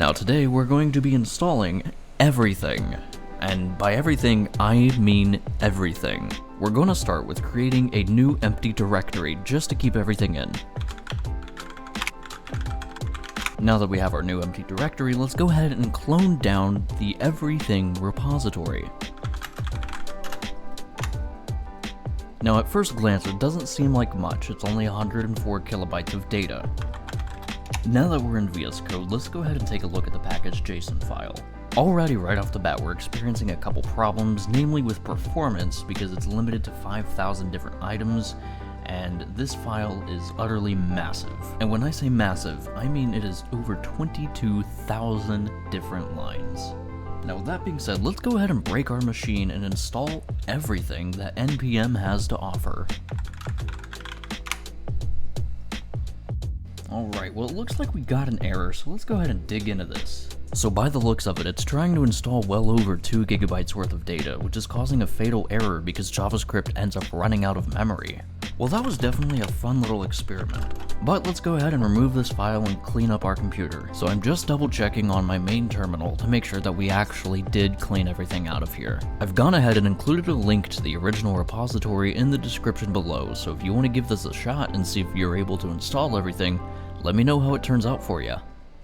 Now today we're going to be installing everything. And by everything, I mean everything. We're going to start with creating a new empty directory just to keep everything in. Now that we have our new empty directory, let's go ahead and clone down the everything repository. Now at first glance it doesn't seem like much, it's only 104 kilobytes of data. Now that we're in VS Code, let's go ahead and take a look at the package.json file. Already right off the bat we're experiencing a couple problems, namely with performance because it's limited to 5,000 different items, and this file is utterly massive. And when I say massive, I mean it is over 22,000 different lines. Now with that being said, let's go ahead and break our machine and install everything that NPM has to offer. Alright, well it looks like we got an error, so let's go ahead and dig into this. So by the looks of it, it's trying to install well over 2 gigabytes worth of data, which is causing a fatal error because JavaScript ends up running out of memory. Well, that was definitely a fun little experiment. But let's go ahead and remove this file and clean up our computer. So I'm just double checking on my main terminal to make sure that we actually did clean everything out of here. I've gone ahead and included a link to the original repository in the description below, so if you want to give this a shot and see if you're able to install everything, let me know how it turns out for you.